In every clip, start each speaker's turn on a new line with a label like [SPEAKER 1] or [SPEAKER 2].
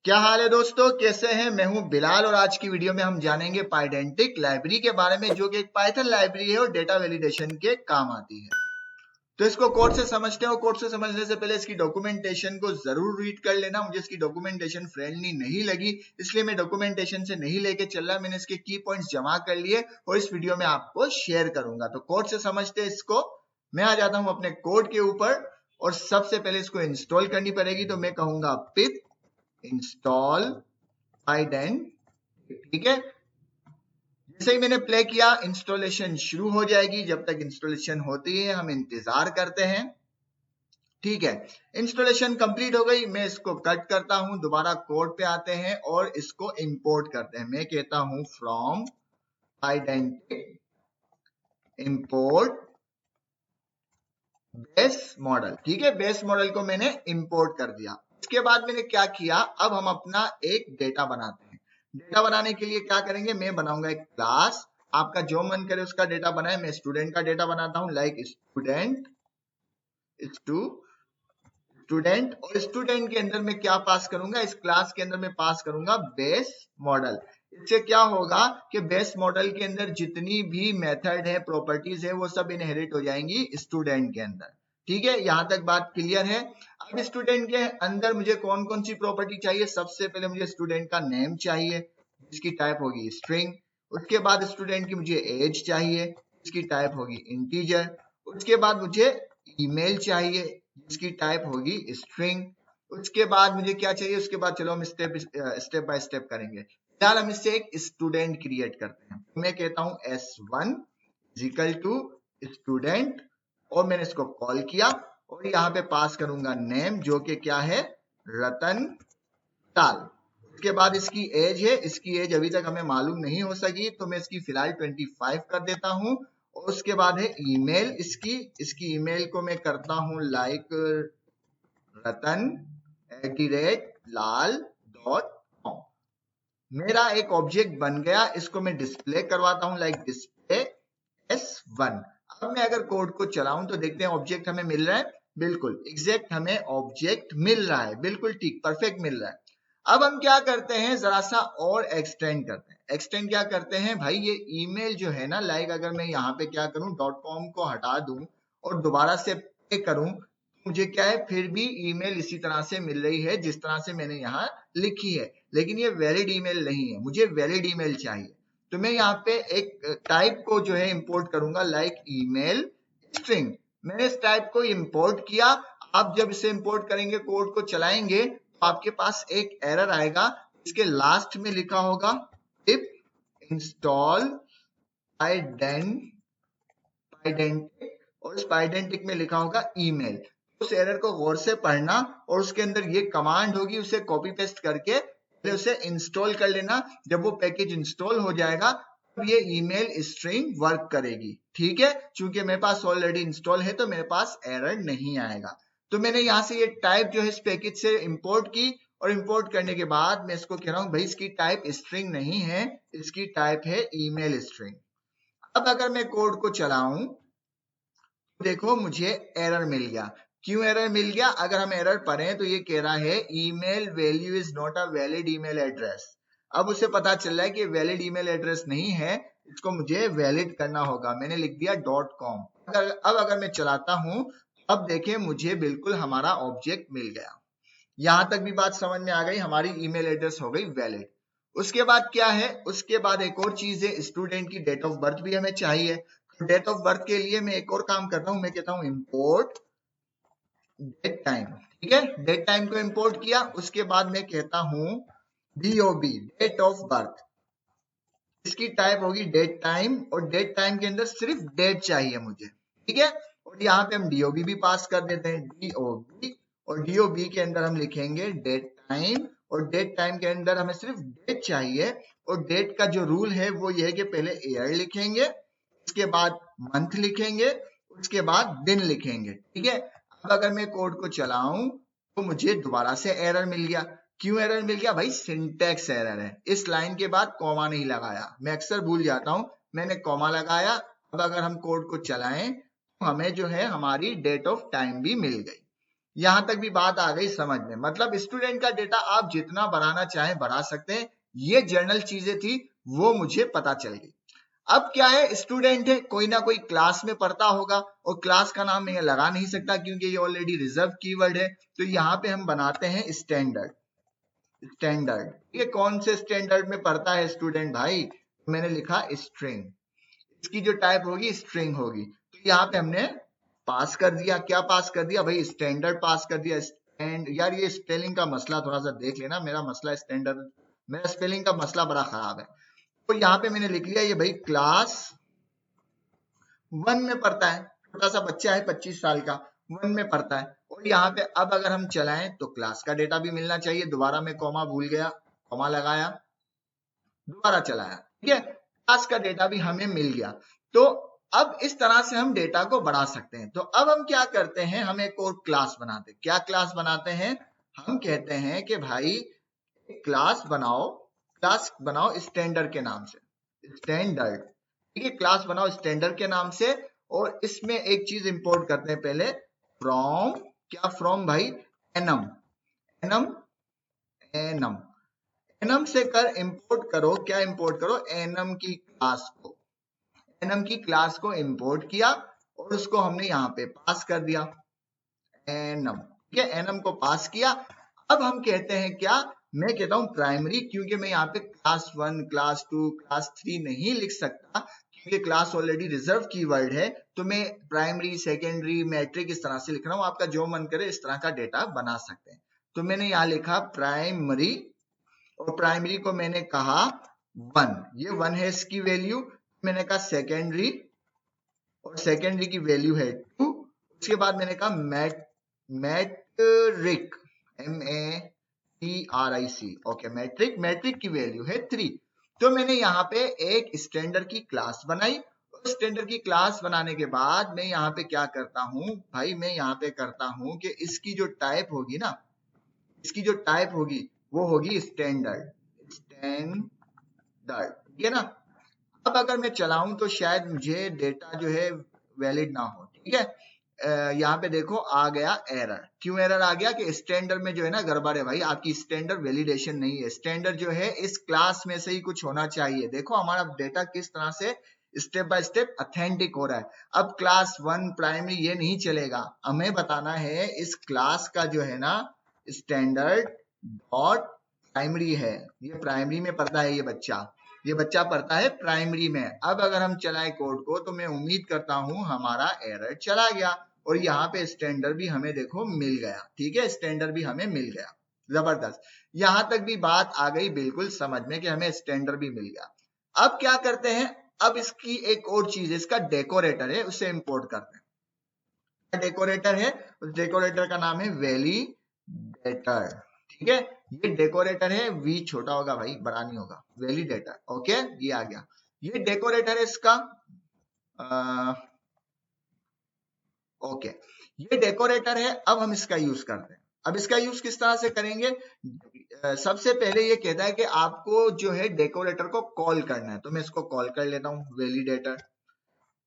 [SPEAKER 1] क्या हाल है दोस्तों, कैसे हैं? मैं हूं बिलाल और आज की वीडियो में हम जानेंगे पाइडेंटिक लाइब्रेरी के बारे में, जो कि एक पाइथन लाइब्रेरी है और डेटा वैलिडेशन के काम आती है। तो इसको कोड से समझते हैं और कोड से समझने से पहले इसकी डॉक्यूमेंटेशन को जरूर रीड कर लेना। मुझे इसकी डॉक्यूमेंटेशन फ्रेंडली नहीं लगी, इसलिए मैं डॉक्यूमेंटेशन से नहीं लेके चल रहा। मैंने इसके की पॉइंट्स जमा कर लिए और इस वीडियो में आपको शेयर करूंगा। तो कोड से समझते हैं इसको। मैं आ जाता हूं अपने कोड के ऊपर और सबसे पहले इसको इंस्टॉल करनी पड़ेगी। तो मैं कहूंगा पिप इंस्टॉल पाइडेंट, ठीक है। जैसे ही मैंने प्ले किया इंस्टॉलेशन शुरू हो जाएगी। जब तक इंस्टॉलेशन होती है हम इंतजार करते हैं, ठीक है। इंस्टॉलेशन कंप्लीट हो गई, मैं इसको कट करता हूं। दोबारा कोड पे आते हैं और इसको इंपोर्ट करते हैं। मैं कहता हूं from identity import base model, ठीक है। बेस मॉडल को मैंने इंपोर्ट कर दिया। इसके बाद मैंने क्या किया, अब हम अपना एक डेटा बनाते हैं। डेटा बनाने के लिए क्या करेंगे, मैं बनाऊंगा एक क्लास। आपका जो मन करे उसका डेटा बनाए। मैं स्टूडेंट का डेटा बनाता हूं, लाइक स्टूडेंट। और स्टूडेंट के अंदर मैं क्या पास करूंगा, इस क्लास के अंदर मैं पास करूंगा बेस मॉडल। इससे क्या होगा कि बेस मॉडल के अंदर जितनी भी मेथड है, प्रॉपर्टीज है, वो सब इनहेरिट हो जाएंगी स्टूडेंट के अंदर, ठीक है। यहां तक बात क्लियर है। अब स्टूडेंट के अंदर मुझे कौन कौन सी प्रॉपर्टी चाहिए, सबसे पहले मुझे स्टूडेंट का नेम चाहिए, जिसकी टाइप होगी स्ट्रिंग। उसके बाद स्टूडेंट की मुझे एज चाहिए, जिसकी टाइप होगी इंटीजर। उसके बाद मुझे ईमेल चाहिए, जिसकी टाइप होगी स्ट्रिंग। उसके बाद मुझे क्या चाहिए, उसके बाद चलो हम स्टेप बाय स्टेप करेंगे। फिलहाल हम इससे एक स्टूडेंट क्रिएट करते हैं। मैं कहता हूं S1 इक्वल टू स्टूडेंट और मैंने इसको कॉल किया और यहाँ पे पास करूंगा नेम, जो कि क्या है, रतन टाल। उसके बाद इसकी एज है, इसकी एज अभी तक हमें मालूम नहीं हो सकी, तो मैं इसकी फिलहाल 25 कर देता हूं। और उसके बाद है ईमेल, इसकी ईमेल को मैं करता हूं लाइक ratan@lal.com। मेरा एक ऑब्जेक्ट बन गया, इसको मैं डिस्प्ले करवाता हूं लाइक डिस्प्ले S1। अब मैं अगर कोड को चलाऊं तो देखते हैं ऑब्जेक्ट हमें मिल रहा है। बिल्कुल एग्जैक्ट हमें ऑब्जेक्ट मिल रहा है, बिल्कुल ठीक, परफेक्ट मिल रहा है। अब हम क्या करते हैं, जरा सा और एक्सटेंड करते हैं। एक्सटेंड क्या करते हैं भाई, ये ईमेल जो है ना, लाइक अगर मैं यहाँ पे क्या करूं, .com को हटा दूं और दोबारा से पे करूं, मुझे क्या है, फिर भी ईमेल इसी तरह से मिल रही है जिस तरह से मैंने यहाँ लिखी है। लेकिन ये वैलिड ईमेल नहीं है, मुझे वैलिड ईमेल चाहिए। तो मैं यहाँ पे एक टाइप को जो है इंपोर्ट करूंगा, लाइक ईमेल स्ट्रिंग। मैंने इस टाइप को इंपोर्ट किया। आप जब इसे इंपोर्ट करेंगे, कोड को चलाएंगे, तो आपके पास एक एरर आएगा। इसके लास्ट में लिखा होगा पिप इंस्टॉल पाइडेंटिक और इस पाइडेंटिक में लिखा होगा ईमेल। उस एरर को गौर से पढ़ना और उसके अंदर ये कमांड होगी, उसे कॉपी पेस्ट करके पहले उसे इंस्टॉल कर लेना। जब वो पैकेज इंस्टॉल हो जाएगा तब ये ईमेल स्ट्रिंग वर्क करेगी, ठीक है। चूंकि मेरे पास ऑलरेडी इंस्टॉल है तो मेरे पास एरर नहीं आएगा। तो मैंने यहाँ से ये टाइप जो है इस पैकेज से इंपोर्ट की और इंपोर्ट करने के बाद मैं इसको कह रहा हूँ भाई इसकी टाइप स्ट्रिंग नहीं है, इसकी टाइप है ईमेल स्ट्रिंग। अब अगर मैं कोड को चलाऊं, देखो मुझे एरर मिल गया। क्यों एरर मिल गया, अगर हम एरर पढ़ें तो ये कह रहा है email value is not a valid email address. अब उसे पता चल रहा है कि वैलिड ईमेल एड्रेस नहीं है, इसको मुझे वैलिड करना होगा। मैंने लिख दिया .com। अब अगर मैं चलाता हूं, अब देखें मुझे बिल्कुल हमारा ऑब्जेक्ट मिल गया। यहां तक भी बात समझ में आ गई, हमारी ईमेल एड्रेस हो गई वैलिड। उसके बाद क्या है, उसके बाद एक और चीज है, स्टूडेंट की डेट ऑफ बर्थ भी हमें चाहिए। तो डेट ऑफ बर्थ के लिए मैं एक और काम कर रहा हूं, मैं कहता हूं इंपोर्ट डेट टाइम, ठीक है। डेट टाइम को इंपोर्ट किया, उसके बाद मैं कहता हूं DOB डेट ऑफ बर्थ। इसकी टाइप होगी डेट टाइम और डेट टाइम के अंदर सिर्फ डेट चाहिए मुझे, ठीक है। और यहाँ पे हम DOB भी पास कर देते हैं, DOB। और DOB के अंदर हम लिखेंगे डेट टाइम और डेट टाइम के अंदर हमें सिर्फ डेट चाहिए। और डेट का जो रूल है वो ये है कि पहले ईयर लिखेंगे, उसके बाद मंथ लिखेंगे, उसके बाद दिन लिखेंगे, ठीक है। अब अगर मैं कोड को चलाऊं तो मुझे दोबारा से एरर मिल गया। क्यों एरर मिल गया भाई, सिंटैक्स एरर है। इस लाइन के बाद कॉमा नहीं लगाया, मैं अक्सर भूल जाता हूं, मैंने कॉमा लगाया। अब अगर हम कोड को चलाएं तो हमें जो है हमारी डेट ऑफ टाइम भी मिल गई। यहां तक भी बात आ गई समझ में। मतलब स्टूडेंट का डेटा आप जितना बढ़ाना चाहें बढ़ा सकते हैं। ये जनरल चीजें थी, वो मुझे पता चल गई। अब क्या है, स्टूडेंट है, कोई ना कोई क्लास में पढ़ता होगा, और क्लास का नाम मैं लगा नहीं सकता क्योंकि ये ऑलरेडी रिजर्व कीवर्ड है। तो यहाँ पे हम बनाते हैं स्टैंडर्ड। स्टैंडर्ड, ये कौन से स्टैंडर्ड में पढ़ता है स्टूडेंट भाई? मैंने लिखा स्ट्रिंग, इसकी जो टाइप होगी स्ट्रिंग होगी। तो यहाँ पे हमने पास कर दिया, क्या पास कर दिया भाई? स्टैंडर्ड पास कर दिया। स्टैंड, यार ये स्पेलिंग का मसला थोड़ा सा देख लेना, मेरा मसला स्टैंडर्ड, मेरा स्पेलिंग का मसला बड़ा खराब है। तो यहाँ पे मैंने लिख लिया ये भाई क्लास 1 में पढ़ता है, छोटा सा बच्चा है 25 साल का, 1 में पढ़ता है। और यहाँ पे अब अगर हम चलाएं तो क्लास का डेटा भी मिलना चाहिए। दोबारा मैं कॉमा भूल गया, कॉमा लगाया, दोबारा चलाया, ठीक है, क्लास का डेटा भी हमें मिल गया। तो अब इस तरह से हम डेटा को बढ़ा सकते हैं। तो अब हम क्या करते हैं, हम एक और क्लास बनाते हैं। क्या क्लास बनाते हैं? हम कहते हैं कि भाई क्लास बनाओ, क्लास बनाओ स्टैंडर्ड के नाम से, स्टैंडर्ड, ठीक है, क्लास बनाओ स्टैंडर्ड के नाम से। और इसमें एक चीज इंपोर्ट करते हैं पहले, फ्रॉम, क्या फ्रॉम भाई? एनम, एनम, एनम, एनम से कर इंपोर्ट करो, क्या इंपोर्ट करो? एनम की क्लास को, एनम की क्लास को इंपोर्ट किया और उसको हमने यहाँ पे पास कर दिया, एनम, ठीक है, एनम को पास किया। अब हम कहते हैं क्या, मैं कहता हूं प्राइमरी, क्योंकि मैं यहाँ पे क्लास 1, क्लास 2, क्लास 3 नहीं लिख सकता क्योंकि क्लास ऑलरेडी रिजर्व कीवर्ड है। तो मैं प्राइमरी, सेकेंडरी, मैट्रिक इस तरह से लिख रहा हूं, आपका जो मन करे इस तरह का डेटा बना सकते हैं। तो मैंने यहाँ लिखा प्राइमरी, और प्राइमरी को मैंने कहा 1, ये 1 है इसकी वैल्यू। मैंने कहा सेकेंडरी, और सेकेंडरी की वैल्यू है 2। उसके बाद मैंने कहा matric, MATRIC, okay, matric, matric की वैल्यू है 3। तो मैंने यहाँ पे एक स्टैंडर्ड की क्लास बनाई। स्टैंडर्ड की क्लास बनाने के बाद मैं यहाँ पे क्या करता हूँ भाई, मैं यहाँ पे करता हूँ कि इसकी जो टाइप होगी ना, इसकी जो टाइप होगी वो होगी स्टैंडर्ड, स्टैंडर्ड, ठीक है ना। अब अगर मैं चलाऊं तो शायद मुझे डेटा जो है वैलिड ना हो, ठीक है। यहाँ पे देखो आ गया एरर। क्यों एरर आ गया? कि स्टैंडर्ड में जो है ना गड़बड़ है भाई, आपकी स्टैंडर्ड वैलिडेशन नहीं है। स्टैंडर्ड जो है इस क्लास में से ही कुछ होना चाहिए। देखो हमारा डेटा किस तरह से स्टेप बाय स्टेप ऑथेंटिक हो रहा है। अब क्लास 1 प्राइमरी ये नहीं चलेगा, हमें बताना है इस क्लास का जो है ना स्टैंडर्ड डॉट प्राइमरी है, ये प्राइमरी में पढ़ता है ये बच्चा, ये बच्चा पढ़ता है प्राइमरी में। अब अगर हम चलाएं कोड को तो मैं उम्मीद करता हूं हमारा एरर चला गया, और यहाँ पे स्टैंडर्ड भी हमें देखो मिल गया, ठीक है, स्टैंडर्ड भी हमें मिल गया, जबरदस्त। यहां तक भी बात आ गई बिल्कुल समझ में कि हमें स्टैंडर्ड भी मिल गया। अब क्या करते हैं, अब इसकी एक और चीज, इसका डेकोरेटर है, उसे इंपोर्ट करते हैं। डेकोरेटर है, उस डेकोरेटर का नाम है वैलिडेटर, ठीक है। ये डेकोरेटर है, वी छोटा होगा भाई, बड़ा नहीं होगा, वैलिडेटर, ओके, ये आ गया। ये डेकोरेटर है इसका, ओके, ये डेकोरेटर है। अब हम इसका यूज करते हैं। अब इसका यूज किस तरह से करेंगे? सबसे पहले ये कहता है कि आपको जो है डेकोरेटर को कॉल करना है, तो मैं इसको कॉल कर लेता हूँ, वैलिडेटर।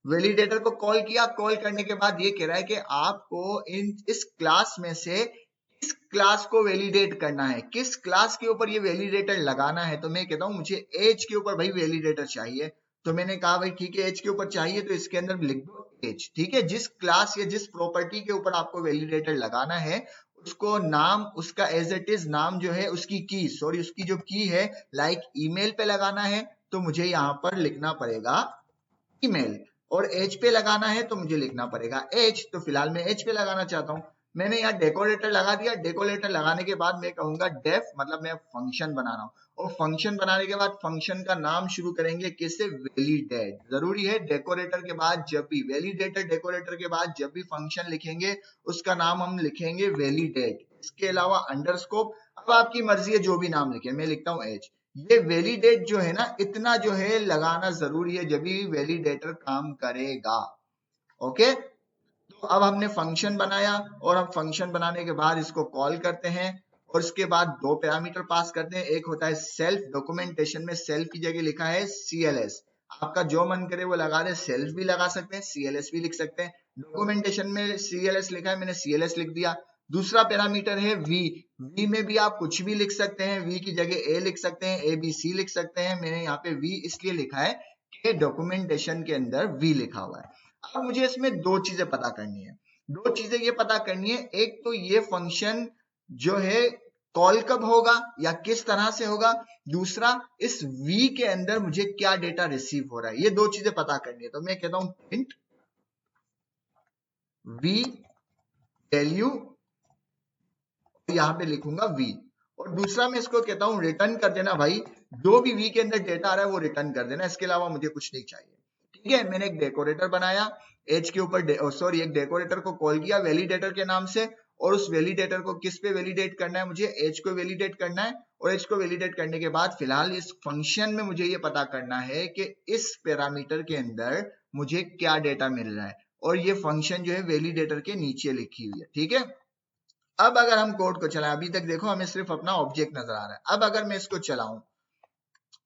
[SPEAKER 1] वैलिडेटर को कॉल किया, कॉल करने के बाद ये कह रहा है कि आपको इस क्लास में से किस क्लास को वैलिडेट करना है, किस क्लास के ऊपर ये वैलिडेटर लगाना है। तो मैं कहता हूं मुझे एज के ऊपर भाई वैलिडेटर चाहिए। तो मैंने कहा भाई ठीक है, एज के ऊपर चाहिए तो इसके अंदर लिख दो एज, ठीक है। जिस क्लास या जिस प्रॉपर्टी के ऊपर आपको वैलिडेटर लगाना है उसको नाम, उसका एज इट इज नाम जो है, उसकी की, सॉरी उसकी जो की है लाइक ईमेल पे लगाना है, तो मुझे यहाँ पर लिखना पड़ेगा ईमेल। और एज पे लगाना है तो मुझे लिखना पड़ेगा एज। तो फिलहाल मैं एज पे लगाना चाहता हूँ। मैंने यहाँ डेकोरेटर लगा दिया। डेकोरेटर लगाने के बाद मैं कहूंगा डेफ, मतलब मैं फंक्शन बना रहा हूँ, और फंक्शन बनाने के बाद फंक्शन का नाम शुरू करेंगे किससे? वैलिडेट। जरूरी है डेकोरेटर के बाद जब भी वैलिडेटर, डेकोरेटर के बाद जब भी फंक्शन लिखेंगे उसका नाम हम लिखेंगे वैलिडेट। इसके अलावा अंडरस्कोप, अब आपकी मर्जी है जो भी नाम लिखे, मैं लिखता हूँ एज। ये वैलिडेट जो है ना, इतना जो है लगाना जरूरी है, जब भी वैलिडेटर काम करेगा, ओके। तो अब हमने फंक्शन बनाया, और हम फंक्शन बनाने के बाद इसको कॉल करते हैं, और इसके बाद दो पैरामीटर पास करते हैं। एक होता है सेल्फ, डॉक्यूमेंटेशन में सेल्फ की जगह लिखा है CLS, आपका जो मन करे वो लगा दे, सेल्फ भी लगा सकते हैं, CLS भी लिख सकते हैं। डॉक्यूमेंटेशन में CLS लिखा है, मैंने CLS लिख दिया। दूसरा पैरामीटर है वी। वी में भी आप कुछ भी लिख सकते हैं, वी की जगह ए लिख सकते हैं, ए बी सी लिख सकते हैं। मैंने यहाँ पे वी इसलिए लिखा है कि डॉक्यूमेंटेशन के अंदर वी लिखा हुआ है। अब मुझे इसमें दो चीजें पता करनी है। दो चीजें ये पता करनी है, एक तो ये फंक्शन जो है कॉल कब होगा या किस तरह से होगा, दूसरा इस v के अंदर मुझे क्या डेटा रिसीव हो रहा है। ये दो चीजें पता करनी है। तो मैं कहता हूं प्रिंट v वैल्यू, यहां पे लिखूंगा v, और दूसरा मैं इसको कहता हूं रिटर्न कर देना भाई, जो भी v के अंदर डेटा आ रहा है वो रिटर्न कर देना, इसके अलावा मुझे कुछ नहीं चाहिए। ठीक है, मैंने एक डेकोरेटर बनाया, एज के ऊपर सॉरी एक डेकोरेटर को कॉल किया वैलिडेटर के नाम से, और उस वैलिडेटर को किस पे वैलिडेट करना है, मुझे एज को वैलिडेट करना है। और एज को वैलिडेट करने के बाद फिलहाल इस फंक्शन में मुझे ये पता करना है कि इस पैरामीटर के अंदर मुझे क्या डेटा मिल रहा है, और ये फंक्शन जो है वैलिडेटर के नीचे लिखी हुई है। ठीक है, अब अगर हम कोड को चलाएं, अभी तक देखो हमें सिर्फ अपना ऑब्जेक्ट नजर आ रहा है, अब अगर मैं इसको चलाऊं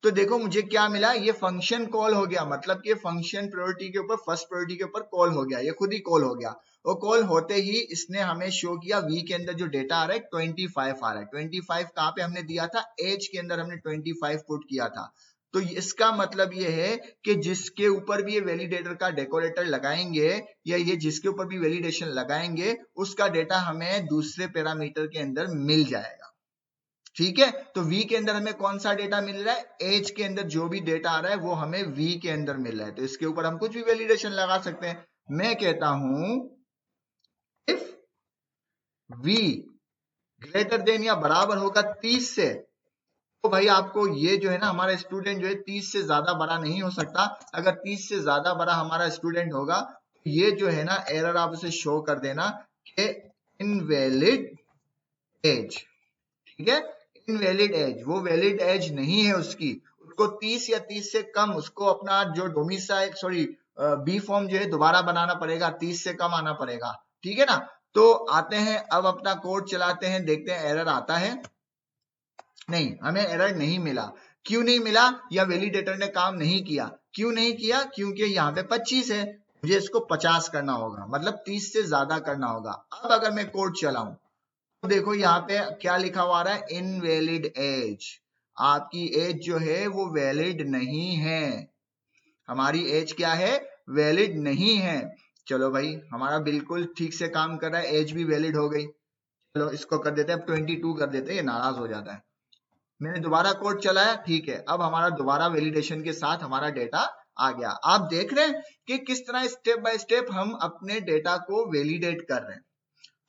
[SPEAKER 1] तो देखो मुझे क्या मिला, ये फंक्शन कॉल हो गया, मतलब कि फंक्शन प्रायोरिटी के ऊपर फर्स्ट प्रायोरिटी के ऊपर कॉल हो गया, ये खुद ही कॉल हो गया। और कॉल होते ही इसने हमें शो किया वी के अंदर जो डेटा आ रहा है 25 आ रहा है। 25 कहाँ पे हमने दिया था, एज के अंदर हमने 25 पुट किया था। तो इसका मतलब ये है कि जिसके ऊपर भी ये वैलिडेटर का डेकोरेटर लगाएंगे या ये जिसके ऊपर भी वैलिडेशन लगाएंगे उसका डेटा हमें दूसरे पैरामीटर के अंदर मिल जाएगा। ठीक है, तो v के अंदर हमें कौन सा डेटा मिल रहा है, एज के अंदर जो भी डेटा आ रहा है वो हमें v के अंदर मिल रहा है। तो इसके ऊपर हम कुछ भी वैलिडेशन लगा सकते हैं। मैं कहता हूं इफ v ग्रेटर देन या बराबर होगा 30 से, तो भाई आपको ये जो है ना हमारा स्टूडेंट जो है 30 से ज्यादा बड़ा नहीं हो सकता। अगर 30 से ज्यादा बड़ा हमारा स्टूडेंट होगा तो ये जो है ना एरर आप उसे शो कर देना कि इनवैलिड एज। ठीक है, इनवैलिड एज, वो वैलिड एज नहीं है उसकी, उसको 30 या 30 से कम उसको अपना जो डोमिसाइल सॉरी बी फॉर्म जो है दोबारा बनाना पड़ेगा, 30 से कम आना पड़ेगा। ठीक है ना, तो आते हैं अब अपना कोड चलाते हैं, देखते हैं एरर आता है। नहीं, हमें एरर नहीं मिला। क्यों नहीं मिला, या वैलिडेटर ने काम नहीं किया। क्यों नहीं किया, क्योंकि यहाँ पे 25 है, मुझे इसको 50 करना होगा, मतलब 30 से ज्यादा करना होगा। अब अगर मैं कोड चलाऊं तो देखो यहाँ पे क्या लिखा हुआ आ रहा है, इनवैलिड एज। आपकी एज जो है वो वैलिड नहीं है, हमारी एज क्या है, वैलिड नहीं है। चलो भाई हमारा बिल्कुल ठीक से काम कर रहा है, एज भी वैलिड हो गई। चलो इसको कर देते हैं, अब 22 कर देते हैं, ये नाराज हो जाता है। मैंने दोबारा कोड चलाया, ठीक है, अब हमारा दोबारा वैलिडेशन के साथ हमारा डेटा आ गया। आप देख रहे हैं कि किस तरह स्टेप बाय स्टेप हम अपने डेटा को वैलिडेट कर रहे हैं।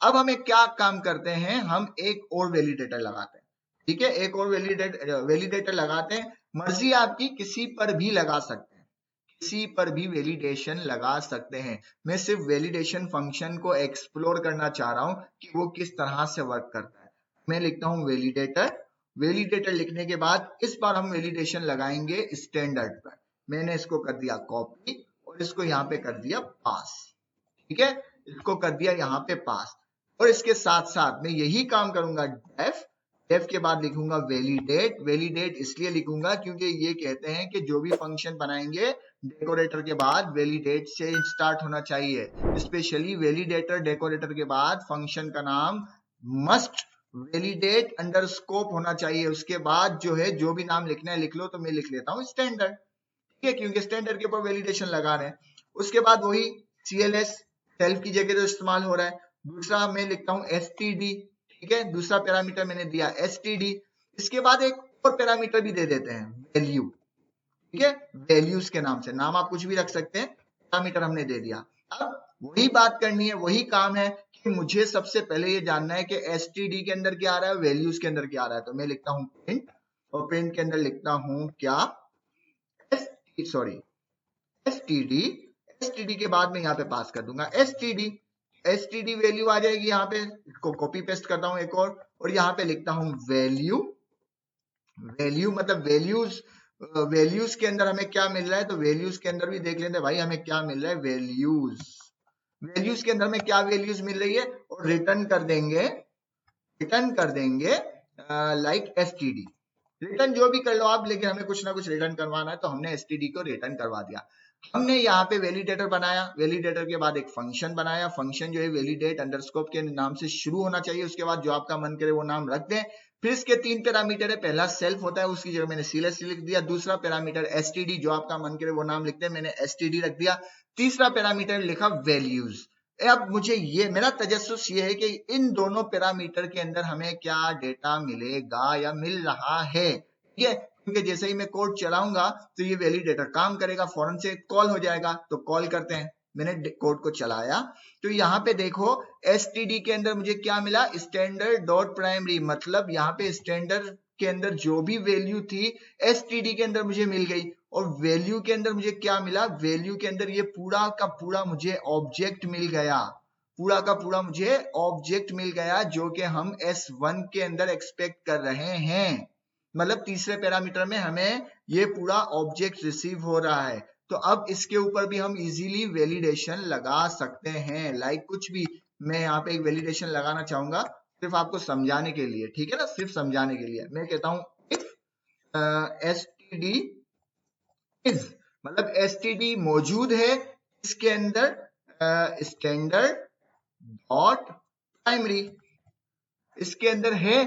[SPEAKER 1] अब हम एक क्या काम करते हैं, हम एक और वैलिडेटर लगाते हैं। ठीक है, एक और वैलिडेटर लगाते हैं, मर्जी आपकी, किसी पर भी लगा सकते हैं, किसी पर भी वैलिडेशन लगा सकते हैं। मैं सिर्फ वैलिडेशन फंक्शन को एक्सप्लोर करना चाह रहा हूं कि वो किस तरह से वर्क करता है। मैं लिखता हूं वैलिडेटर, वैलिडेटर लिखने के बाद इस बार हम वैलिडेशन लगाएंगे स्टैंडर्ड पर। मैंने इसको कर दिया कॉपी और इसको यहाँ पे कर दिया पास। ठीक है, इसको कर दिया यहाँ पे पास, और इसके साथ साथ मैं यही काम करूंगा डेफ, डेफ के बाद लिखूंगा वैलिडेट। वैलिडेट इसलिए लिखूंगा क्योंकि ये कहते हैं कि जो भी फंक्शन बनाएंगे डेकोरेटर के बाद वैलिडेट से स्टार्ट होना चाहिए। स्पेशली वैलिडेटर डेकोरेटर के बाद फंक्शन का नाम मस्ट वैलिडेट अंडरस्कोप होना चाहिए। उसके बाद जो है जो भी नाम लिखना है लिख लो, तो मैं लिख लेता हूँ स्टैंडर्ड। ठीक है, क्योंकि स्टैंडर्ड के ऊपर वैलिडेशन लगा रहे हैं। उसके बाद वही CLS सेल्फ की जगह जो इस्तेमाल हो रहा है। दूसरा मैं लिखता हूँ STD। ठीक है, दूसरा पैरामीटर मैंने दिया STD। इसके बाद एक और पैरामीटर भी दे देते हैं, वैल्यू। ठीक है, वैल्यूज के नाम से, नाम आप कुछ भी रख सकते हैं, पैरामीटर हमने दे दिया। अब वही बात करनी है, वही काम है कि मुझे सबसे पहले ये जानना है कि STD के अंदर क्या आ रहा है, वैल्यूज के अंदर क्या आ रहा है। तो मैं लिखता हूँ प्रिंट, और प्रिंट के अंदर लिखता हूँ क्या, STD। STD के बाद में यहाँ पे पास कर दूंगा STD वैल्यू आ जाएगी यहाँ पे, इसको कॉपी पेस्ट करता हूँ एक और यहाँ पे लिखता हूँ वैल्यू। वैल्यू मतलब वैल्यूज, वैल्यूज के अंदर हमें क्या मिल रहा है, तो वैल्यूज के अंदर भी देख लेते हैं भाई हमें क्या मिल रहा है, वैल्यूज। वैल्यूज के अंदर में क्या वैल्यूज मिल रही है, और रिटर्न कर देंगे लाइक STD। रिटर्न जो भी कर लो आप, लेकिन हमें कुछ ना कुछ रिटर्न करवाना है, तो हमने STD को रिटर्न करवा दिया। हमने यहाँ पे वैलिडेटर बनाया, वैलिडेटर के बाद एक फंक्शन बनाया, फंक्शन जो है वैलिडेट अंडरस्कोर के नाम से शुरू होना चाहिए, उसके बाद जो आपका मन करे वो नाम रख दें। फिर इसके 3 पैरामीटर है, पहला सेल्फ होता है, उसकी जगह मैंने सीलेस लिख दिया। दूसरा पैरामीटर एसटीडी, जो आपका मन करे वो नाम लिखते हैं, मैंने एसटीडी रख दिया। तीसरा पैरामीटर लिखा वैल्यूज। अब मुझे ये मेरा तजस्सुस ये है कि इन दोनों पैरामीटर के अंदर हमें क्या डेटा मिलेगा या मिल रहा है, ठीक है। क्योंकि जैसे ही मैं कोड चलाऊंगा तो ये वैलिडेटर काम करेगा, फौरन से कॉल हो जाएगा। तो कॉल करते हैं, मैंने कोड को चलाया तो यहाँ पे देखो एसटीडी के अंदर मुझे क्या मिला, स्टैंडर्ड डॉट प्राइमरी, मतलब यहाँ पे स्टैंडर्ड के अंदर जो भी वैल्यू थी एसटीडी के अंदर मुझे मिल गई। और वैल्यू के अंदर मुझे क्या मिला, वैल्यू के अंदर ये पूरा का पूरा मुझे ऑब्जेक्ट मिल गया, पूरा का पूरा मुझे ऑब्जेक्ट मिल गया, जो कि हम S1 के अंदर एक्सपेक्ट कर रहे हैं। मतलब तीसरे पैरामीटर में हमें ये पूरा ऑब्जेक्ट रिसीव हो रहा है। तो अब इसके ऊपर भी हम इजीली वैलिडेशन लगा सकते हैं। लाइक कुछ भी मैं यहाँ पे एक वैलिडेशन लगाना चाहूंगा सिर्फ आपको समझाने के लिए, ठीक है ना, सिर्फ समझाने के लिए मैं कहता हूं इफ एसटीडी इज, मतलब एसटीडी मौजूद है इसके अंदर स्टैंडर्ड डॉट प्राइमरी, इसके अंदर है,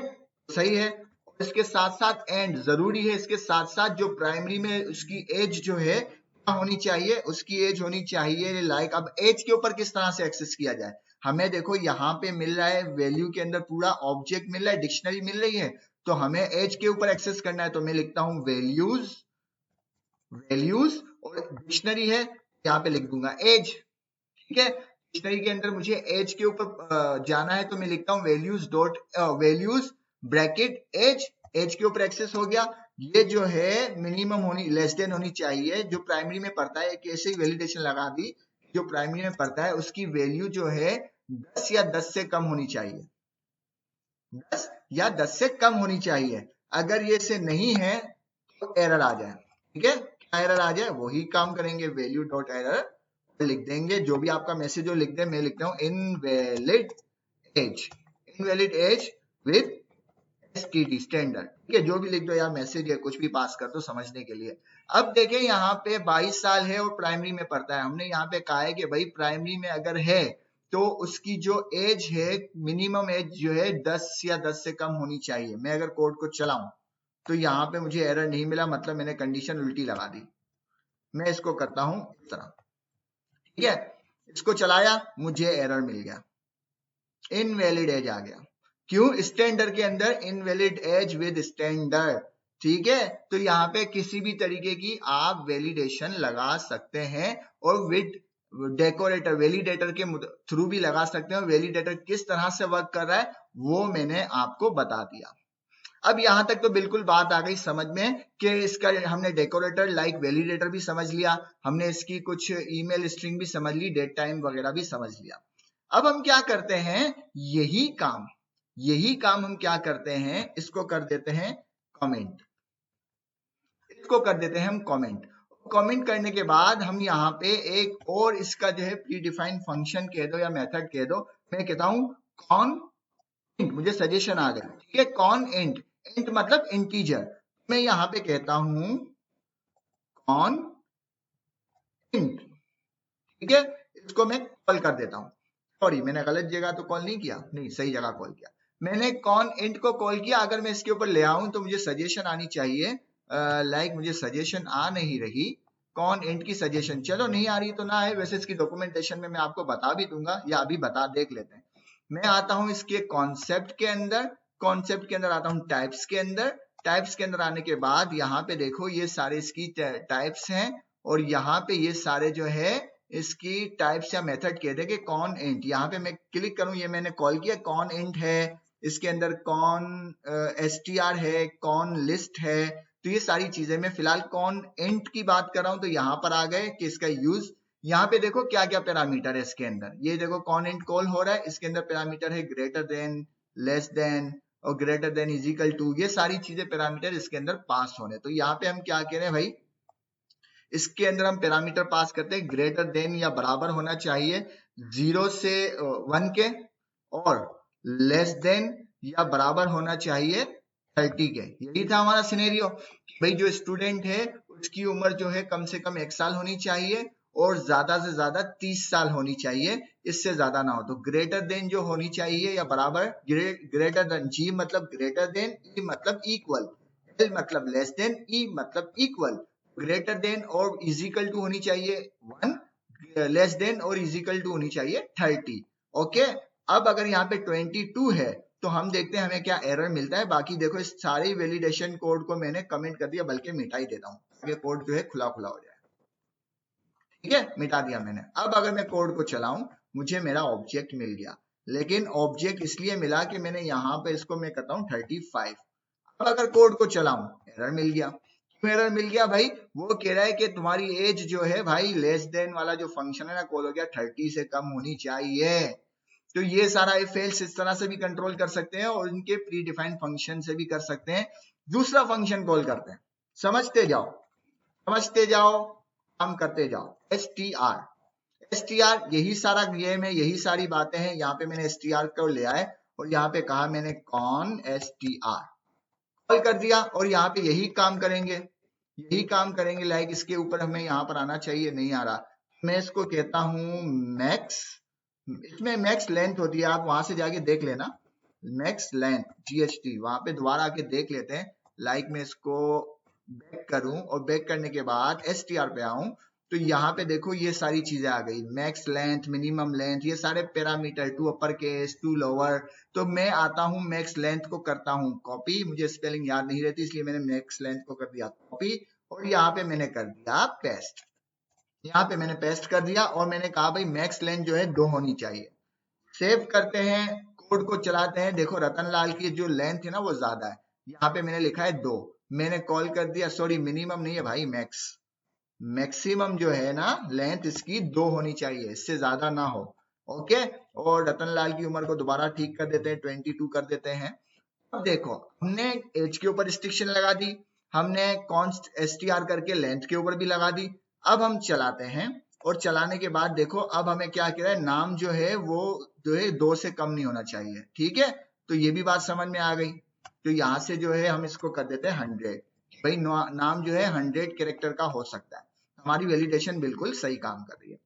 [SPEAKER 1] सही है। इसके साथ साथ एंड जरूरी है, इसके साथ साथ जो प्राइमरी में उसकी एज जो है क्या होनी चाहिए, उसकी एज होनी चाहिए लाइक। अब एज के ऊपर किस तरह से एक्सेस किया जाए, हमें देखो यहाँ पे मिल रहा है वैल्यू के अंदर पूरा ऑब्जेक्ट मिल रहा है, डिक्शनरी मिल रही है, तो हमें एज के ऊपर एक्सेस करना है। तो मैं लिखता हूं वैल्यूज, वैल्यूज और डिक्शनरी है, यहाँ पे लिख दूंगा एज, ठीक है। डिक्शनरी के अंदर मुझे एज के ऊपर जाना है तो मैं लिखता हूँ values dot values bracket age, age के ऊपर एक्सेस हो गया। ये जो है मिनिमम होनी, लेस देन होनी चाहिए, जो प्राइमरी में पढ़ता है, एक ऐसे ही वैलिडेशन लगा दी, जो प्राइमरी में पढ़ता है उसकी वैल्यू जो है 10 या 10 से कम होनी चाहिए, 10 या 10 से कम होनी चाहिए। अगर ये से नहीं है तो एरर आ जाए, ठीक है। क्या एरर आ जाए वही काम करेंगे, वैल्यू डॉट एरर लिख देंगे, जो भी आपका मैसेज हो लिख दे। मैं लिखता हूँ invalid age, invalid age with STD standard, ठीक है। जो भी लिख दो यार, मैसेज है कुछ भी पास कर दो समझने के लिए। अब देखें यहाँ पे 22 साल है और प्राइमरी में पढ़ता है, हमने यहाँ पे कहा है कि भाई प्राइमरी में अगर है तो उसकी जो एज है, मिनिमम एज जो है 10 या 10 से कम होनी चाहिए। मैं अगर कोड को चलाऊं तो यहाँ पे मुझे एरर नहीं मिला, मतलब मैंने कंडीशन उल्टी लगा दी। मैं इसको करता हूं इस तरह, ठीक है, इसको चलाया मुझे एरर मिल गया, इनवैलिड एज आ गया। क्यों, स्टैंडर्ड के अंदर इनवैलिड एज विद स्टैंडर्ड, ठीक है। तो यहाँ पे किसी भी तरीके की आप वैलिडेशन लगा सकते हैं और विद डेकोरेटर, वैलिडेटर के थ्रू भी लगा सकते हैं। वैलिडेटर किस तरह से वर्क कर रहा है वो मैंने आपको बता दिया। अब यहां तक तो बिल्कुल बात आ गई समझ में कि इसका हमने डेकोरेटर लाइक वैलिडेटर भी समझ लिया, हमने इसकी कुछ ईमेल स्ट्रिंग भी समझ ली, डेट टाइम वगैरह भी समझ लिया। अब हम क्या करते हैं, यही काम हम क्या करते हैं, इसको कर देते हैं कमेंट, इसको कर देते हैं हम कमेंट। कमेंट करने के बाद हम यहाँ पे एक और इसका जो है प्री डिफाइंड फंक्शन कह दो या मेथड कह दो, मैं कहता हूं कॉन इंट, मुझे सजेशन आ गया, ठीक है। कॉन इंट, इंट मतलब इंटीजर, मैं यहां पे कहता हूं कॉन इंट, ठीक है। इसको मैं कॉल कर देता हूं, सॉरी मैंने गलत जगह तो कॉल नहीं किया, नहीं सही जगह कॉल किया, मैंने कॉन इंट को कॉल किया। अगर मैं इसके ऊपर ले आऊं तो मुझे सजेशन आनी चाहिए, लाइक मुझे सजेशन आ नहीं रही, कॉन इंट की सजेशन, चलो नहीं आ रही तो ना है, वैसे इसकी डॉक्यूमेंटेशन में मैं आपको बता भी दूंगा, या अभी बता देख लेते हैं। मैं आता हूं इसके कॉन्सेप्ट के अंदर, कॉन्सेप्ट के अंदर आता हूं टाइप्स के अंदर, टाइप्स के अंदर आने के बाद यहाँ पे देखो ये सारे इसकी टाइप्स हैं, और यहाँ पे ये सारे जो है इसकी टाइप्स या मेथड कहते हैं कि कॉन इंट। यहाँ पे मैं क्लिक करूं, ये मैंने कॉल किया, कॉन इंट है, इसके अंदर कॉन str है, कॉन लिस्ट है, तो ये सारी चीजें, मैं फिलहाल कॉन इंट की बात कर रहा हूं। तो यहाँ पर आ गए कि इसका यूज, यहाँ पे देखो क्या क्या पैरामीटर है इसके अंदर, ये देखो कॉन इंट कॉल हो रहा है, इसके अंदर पैरामीटर है ग्रेटर देन, लेस देन और greater than is equal to, ये सारी चीजें पैरामीटर इसके अंदर पास होने। तो यहाँ पे हम क्या कह रहे हैं भाई, इसके अंदर हम पैरामीटर पास करते हैं ग्रेटर देन या बराबर होना चाहिए 0 से 1 के, और लेस देन या बराबर होना चाहिए 30 के। यही था हमारा सिनेरियो, भाई जो स्टूडेंट है उसकी उम्र जो है कम से कम 1 साल होनी चाहिए और ज्यादा से ज्यादा 30 साल होनी चाहिए, इससे ज्यादा ना हो। तो ग्रेटर देन जो होनी चाहिए या बराबर, ग्रेटर देन, जी मतलब ग्रेटर देन, ई मतलब इक्वल, एल मतलब लेस देन, ई मतलब इक्वल। ग्रेटर देन और इजिकल टू होनी चाहिए 1, लेस देन और इजिकल टू होनी चाहिए 30। ओके, अब अगर यहाँ पे 22 है तो हम देखते हैं हमें क्या एरर मिलता है। बाकी देखो इस सारी वैलिडेशन कोड को मैंने कमेंट कर दिया, बल्कि मिटा ही देता हूँ, ये कोड जो है खुला खुला हो जाए। ठीक है, मिटा दिया मैंने। अब अगर मैं कोड को चलाऊं, मुझे मेरा ऑब्जेक्ट मिल गया, लेकिन ऑब्जेक्ट इसलिए मिला कि मैंने यहाँ पे इसको मैं करता हूँ 35। अब अगर कोड को चलाऊं, एरर मिल गया। क्यों एरर मिल गया भाई? वो कह रहा है कि तुम्हारी एज जो है भाई, लेस देन वाला जो फंक्शन है ना, कॉल हो गया 30 से कम होनी चाहिए। तो ये सारा इफ एल्स इस तरह से भी कंट्रोल कर सकते हैं और इनके प्री डिफाइंड फंक्शन से भी कर सकते हैं। दूसरा फंक्शन कॉल करते हैं, समझते जाओ समझते जाओ, काम करते जाओ। एसटीआर यही सारा गेम है, यही सारी बातें हैं। यहाँ पे मैंने एसटीआर को ले आए और यहाँ पे कहा मैंने कॉन एसटीआर कॉल कर दिया, और यहाँ पे यही काम करेंगे, यही काम करेंगे। लाइक इसके ऊपर हमें यहाँ पर आना चाहिए, नहीं आ रहा। मैं इसको कहता हूँ मैक्स, इसमें मैक्स लेंथ होती है, आप वहां से जाके देख लेना, मैक्स लेंथ जीएचटी, वहां पे दोबारा आके देख लेते हैं। लाइक मैं इसको बैक करूं और बैक करने के बाद एसटीआर पे आऊं, तो यहाँ पे देखो ये सारी चीजें आ गई, मैक्स लेंथ, मिनिमम लेंथ, ये सारे parameter, to upper case, to lower. तो मैं आता हूँ मैक्स लेंथ को करता हूँ कॉपी, मुझे स्पेलिंग याद नहीं रहती इसलिए मैंने मैक्स लेंथ को कर दिया कॉपी, और यहाँ पे मैंने कर दिया पेस्ट। यहाँ पे मैंने पेस्ट कर दिया और मैंने कहा भाई मैक्स लेंथ जो है 2 होनी चाहिए। सेव करते हैं, कोड को चलाते हैं। देखो रतनलाल की जो लेंथ है ना वो ज्यादा है, यहाँ पे मैंने लिखा है 2, मैंने कॉल कर दिया, सॉरी मिनिमम नहीं है भाई, मैक्स, मैक्सिमम जो है ना लेंथ इसकी 2 होनी चाहिए, इससे ज्यादा ना हो। ओके, और रतनलाल की उम्र को दोबारा ठीक कर देते हैं, 22 कर देते हैं। अब देखो हमने एज के ऊपर रिस्ट्रिक्शन लगा दी, हमने कॉन्स्ट एसटीआर करके लेंथ के ऊपर भी लगा दी। अब हम चलाते हैं, और चलाने के बाद देखो अब हमें क्या कह रहा है, नाम जो है वो जो है 2 से कम नहीं होना चाहिए। ठीक है, तो ये भी बात समझ में आ गई। तो यहाँ से जो है हम इसको कर देते हैं 100, भाई नाम जो है 100 कैरेक्टर का हो सकता है। हमारी वैलिडेशन बिल्कुल सही काम कर रही है।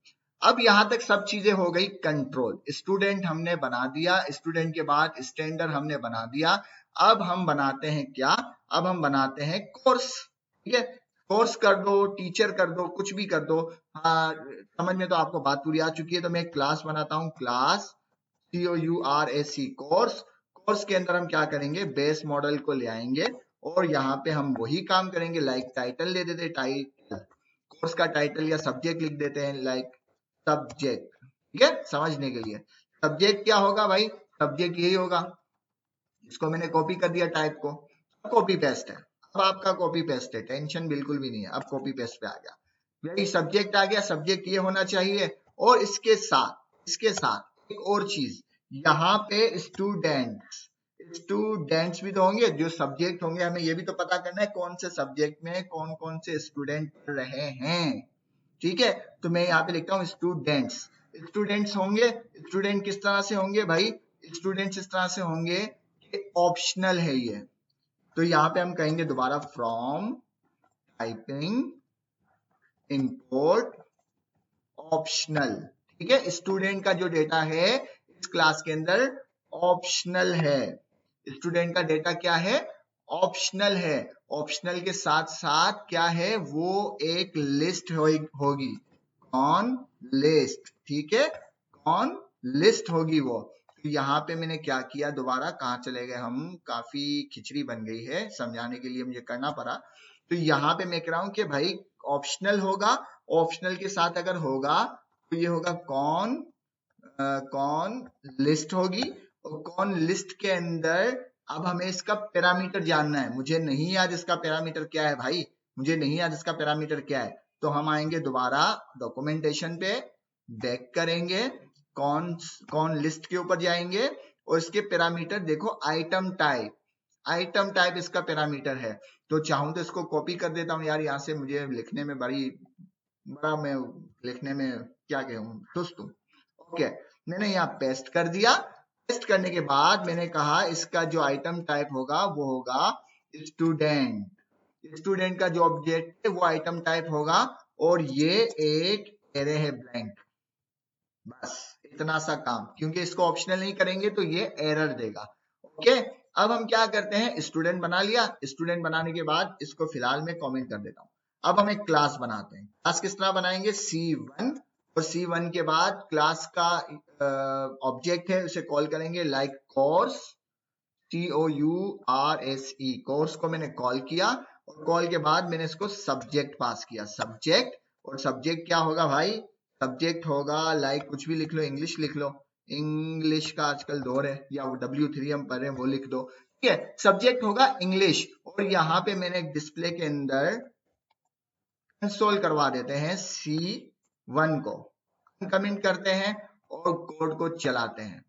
[SPEAKER 1] अब यहाँ तक सब चीजें हो गई कंट्रोल, स्टूडेंट हमने बना दिया, स्टूडेंट के बाद स्टैंडर्ड हमने बना दिया। अब हम बनाते हैं क्या, अब हम बनाते हैं कोर्स। ठीक है, कोर्स कर दो, टीचर कर दो, कुछ भी कर दो। हाँ, समझ में तो आपको बात पूरी आ चुकी है। तो मैं क्लास बनाता हूँ, क्लास COURSE कोर्स। कोर्स के अंदर हम क्या करेंगे, बेस मॉडल को ले आएंगे और यहाँ पे हम वही काम करेंगे। लाइक टाइटल दे देते, टाइटल, कोर्स का टाइटल या सब्जेक्ट लिख देते हैं, लाइक सब्जेक्ट। ठीक है, समझने के लिए सब्जेक्ट क्या होगा भाई, सब्जेक्ट यही होगा। इसको मैंने कॉपी कर दिया टाइप को, कॉपी पेस्ट है। अब आपका कॉपी पेस्ट है, टेंशन बिल्कुल भी नहीं है। अब कॉपी पेस्ट पे आ गया, यही सब्जेक्ट आ गया, सब्जेक्ट ये होना चाहिए। और इसके साथ एक और चीज, यहाँ पे स्टूडेंट्स, स्टूडेंट्स भी तो होंगे, जो सब्जेक्ट होंगे हमें ये भी तो पता करना है कौन से सब्जेक्ट में कौन कौन से स्टूडेंट पढ़ रहे हैं। ठीक है, तो मैं यहाँ पे लिखता हूँ स्टूडेंट्स, स्टूडेंट्स होंगे। स्टूडेंट किस तरह से होंगे भाई, स्टूडेंट्स इस तरह से होंगे कि ऑप्शनल है ये। तो यहाँ पे हम कहेंगे दोबारा फ्रॉम टाइपिंग इंपोर्ट ऑप्शनल। ठीक है, स्टूडेंट का जो डेटा है इस क्लास के अंदर ऑप्शनल है, स्टूडेंट का डेटा क्या है, ऑप्शनल है। ऑप्शनल के साथ साथ क्या है, वो एक लिस्ट होगी, कौन लिस्ट। ठीक है, कौन लिस्ट होगी वो। तो यहाँ पे मैंने क्या किया, दोबारा कहाँ चले गए हम, काफी खिचड़ी बन गई है, समझाने के लिए मुझे करना पड़ा। तो यहाँ पे मैं कह रहा हूँ कि भाई ऑप्शनल होगा, ऑप्शनल के साथ अगर होगा तो ये होगा कौन लिस्ट होगी। और कौन लिस्ट के अंदर अब हमें इसका पैरामीटर जानना है, मुझे नहीं याद इसका पैरामीटर क्या है भाई, मुझे नहीं याद इसका पैरामीटर क्या है। तो हम आएंगे दोबारा डॉक्यूमेंटेशन पे, बैक करेंगे, कौन लिस्ट के ऊपर जाएंगे और इसके पैरामीटर देखो, आइटम टाइप, आइटम टाइप इसका पैरामीटर है। तो चाहूं तो इसको कॉपी कर देता हूँ यार, यहाँ से मुझे लिखने में बड़ा मैं लिखने में क्या कहूँ, सुस्त हूँ। ओके, मैंने यहाँ पेस्ट कर दिया। पेस्ट करने के बाद मैंने कहा इसका जो आइटम टाइप होगा वो होगा स्टूडेंट। स्टूडेंट का जो ऑब्जेक्ट है वो आइटम टाइप होगा और ये एक एरे है ब्लैंक। बस इतना सा काम, क्योंकि इसको ऑप्शनल नहीं करेंगे तो ये एरर देगा। ओके, अब हम क्या करते हैं, स्टूडेंट बना लिया। स्टूडेंट बनाने के बाद इसको फिलहाल मैं कमेंट कर देता हूँ। अब हम एक क्लास बनाते हैं। क्लास किस तरह बनाएंगे, C1, और C1 के बाद क्लास का ऑब्जेक्ट है उसे कॉल करेंगे लाइक कोर्स, COURSE, कोर्स को मैंने कॉल किया और कॉल के बाद मैंने इसको सब्जेक्ट पास किया, सब्जेक्ट। और सब्जेक्ट क्या होगा भाई, सब्जेक्ट होगा लाइक कुछ भी लिख लो, इंग्लिश लिख लो, इंग्लिश का आजकल दौर है, या W3 हम पढ़ रहे हैं वो लिख दो, ठीक है। सब्जेक्ट होगा इंग्लिश और यहाँ पे मैंने एक डिस्प्ले के अंदर इंस्टॉल करवा देते हैं C1 को, कमेंट करते हैं और कोड को चलाते हैं,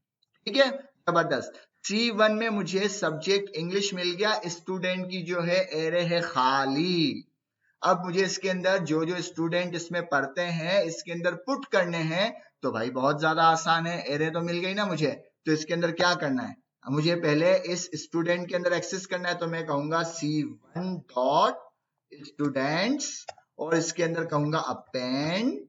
[SPEAKER 1] ठीक है। जबरदस्त, C1 में मुझे सब्जेक्ट इंग्लिश मिल गया, स्टूडेंट की जो है एरे है खाली। अब मुझे इसके अंदर जो जो स्टूडेंट इसमें पढ़ते हैं इसके अंदर पुट करने हैं, तो भाई बहुत ज्यादा आसान है, एरे तो मिल गई ना मुझे। तो इसके अंदर क्या करना है, मुझे पहले इस स्टूडेंट के अंदर एक्सेस करना है, तो मैं कहूंगा C1 डॉट स्टूडेंट्स और इसके अंदर कहूंगा अपेंड।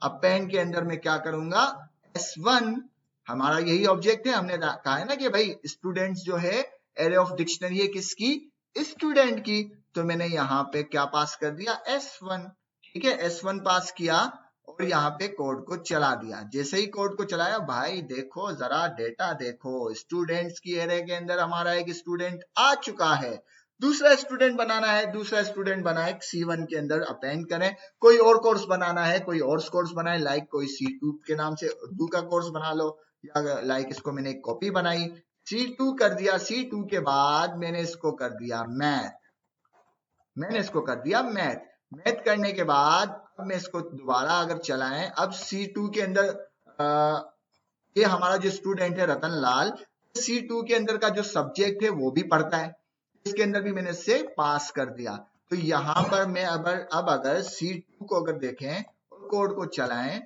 [SPEAKER 1] अपेंड के अंदर मैं क्या करूंगा, S1, हमारा यही ऑब्जेक्ट है, हमने कहा है ना कि भाई स्टूडेंट्स जो है एरे ऑफ डिक्शनरी है किसकी, स्टूडेंट की। तो मैंने यहाँ पे क्या पास कर दिया, S1, ठीक है, S1 पास किया और यहाँ पे कोड को चला दिया। जैसे ही कोड को चलाया, भाई देखो जरा डेटा देखो, स्टूडेंट्स की एरे के अंदर हमारा एक स्टूडेंट आ चुका है। दूसरा स्टूडेंट बनाना है, दूसरा स्टूडेंट बनाए C1 के अंदर अपेंड करें। कोई और कोर्स बनाना है, कोई और कोर्स बनाए, लाइक कोई C2 के नाम से उर्दू का कोर्स बना लो, या लाइक इसको मैंने एक कॉपी बनाई, C2 कर दिया। C2 के बाद मैंने इसको कर दिया मैथ, मैंने इसको कर दिया मैथ। मैथ करने के बाद अब मैं इसको दोबारा अगर चलाएं, अब C2 के अंदर ये हमारा जो स्टूडेंट है रतन लाल, C2 के अंदर का जो सब्जेक्ट है वो भी पढ़ता है, इसके अंदर भी मैंने इससे पास कर दिया। तो यहाँ पर मैं अब अगर C2 को अगर देखें और कोड को चलाएं,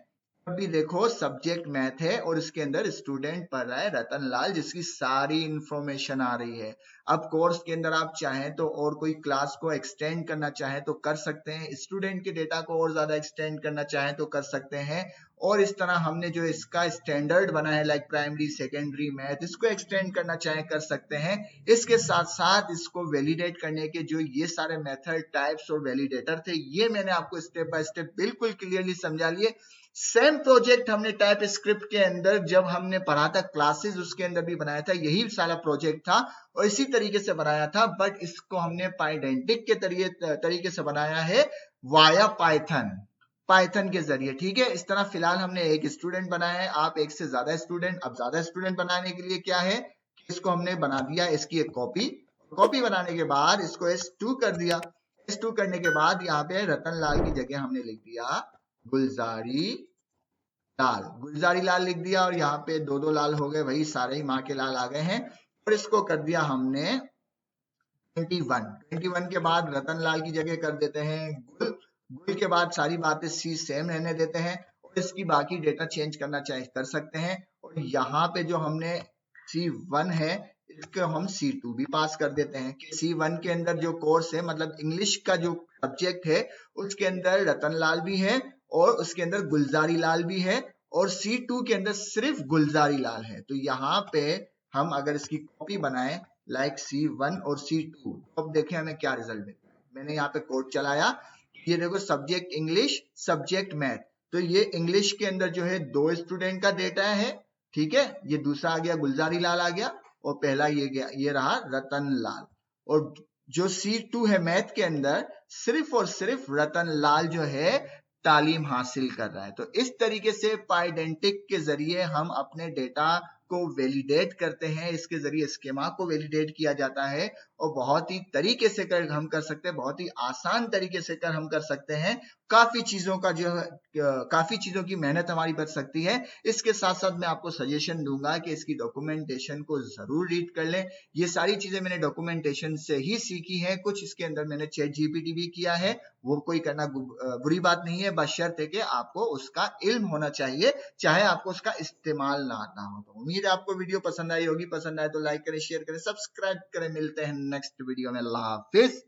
[SPEAKER 1] अब भी देखो सब्जेक्ट मैथ है और इसके अंदर स्टूडेंट पढ़ रहा है रतन लाल, जिसकी सारी इंफॉर्मेशन आ रही है। अब कोर्स के अंदर आप चाहें तो और कोई क्लास को एक्सटेंड करना चाहें तो कर सकते हैं, स्टूडेंट के डेटा को और ज्यादा एक्सटेंड करना चाहें तो कर सकते हैं। और इस तरह हमने जो इसका स्टैंडर्ड बना है लाइक प्राइमरी सेकेंडरी मैथ, इसको एक्सटेंड करना चाहे कर सकते हैं। इसके साथ साथ इसको वैलिडेट करने के जो ये सारे मेथड टाइप्स और वैलिडेटर थे, ये मैंने आपको स्टेप बाय स्टेप बिल्कुल क्लियरली समझा लिए। सेम प्रोजेक्ट हमने टाइप स्क्रिप्ट के अंदर जब हमने पढ़ा था क्लासेस, उसके अंदर भी बनाया था, यही सारा प्रोजेक्ट था और इसी तरीके से बनाया था, बट इसको हमने पाइडेंटिक के तरीके से बनाया है वाया पाइथन के जरिए, ठीक है। इस तरह फिलहाल हमने एक स्टूडेंट बनाया है, आप एक से ज्यादा स्टूडेंट। अब ज्यादा स्टूडेंट बनाने के लिए क्या है कि इसको हमने बना दिया इसकी एक कॉपी बनाने के बाद इसको S2 कर दिया। S2 करने के बाद यहाँ पे रतन लाल की जगह हमने लिख दिया गुलजारी लाल लिख दिया और यहाँ पे दो लाल हो गए, वही सारे ही माँ के लाल आ गए हैं। और इसको कर दिया हमने 21 के बाद रतन लाल की जगह कर देते हैं गुल के बाद सारी बातें C सेम रहने देते हैं और इसकी बाकी डेटा चेंज करना चाहे कर सकते हैं। और यहाँ पे जो हमने C1 है इसको हम C2 भी पास कर देते हैं कि C1 के अंदर जो कोर्स है, मतलब इंग्लिश का जो सब्जेक्ट है, उसके अंदर रतन लाल भी है और उसके अंदर गुलजारी लाल भी है और C2 के अंदर सिर्फ गुलजारी लाल है। तो यहाँ पे हम अगर इसकी कॉपी बनाएं लाइक C1 और C2, तो अब देखें हमें क्या रिजल्ट मिलता है। मैंने यहाँ पे कोड चलाया, ये देखो सब्जेक्ट इंग्लिश सब्जेक्ट मैथ, तो ये इंग्लिश के अंदर जो है 2 स्टूडेंट का डेटा है, ठीक है। ये दूसरा आ गया गुलजारी लाल आ गया और पहला ये रहा रतन लाल। और जो C2 है मैथ के अंदर सिर्फ और सिर्फ रतन लाल जो है तालीम हासिल कर रहा है। तो इस तरीके से पाइडेंटिक के जरिए हम अपने डेटा को वैलिडेट करते हैं, इसके जरिए स्कीमा को वैलिडेट किया जाता है और बहुत ही तरीके से हम कर सकते हैं, बहुत ही आसान तरीके से हम कर सकते हैं। काफी चीजों की मेहनत हमारी बच सकती है। इसके साथ साथ मैं आपको सजेशन दूंगा कि इसकी डॉक्यूमेंटेशन को जरूर रीड कर लें। ये सारी चीजें मैंने डॉक्यूमेंटेशन से ही सीखी है, कुछ इसके अंदर मैंने ChatGPT भी किया है, वो कोई करना बुरी बात नहीं है, बशर्ते कि आपको उसका इल्म होना चाहिए, चाहे आपको उसका इस्तेमाल ना आता हो। तो उम्मीद है आपको वीडियो पसंद आई होगी, पसंद आए तो लाइक करें, शेयर करें, सब्सक्राइब करें। मिलते हैं नेक्स्ट वीडियो में, अल्लाह हाफिज।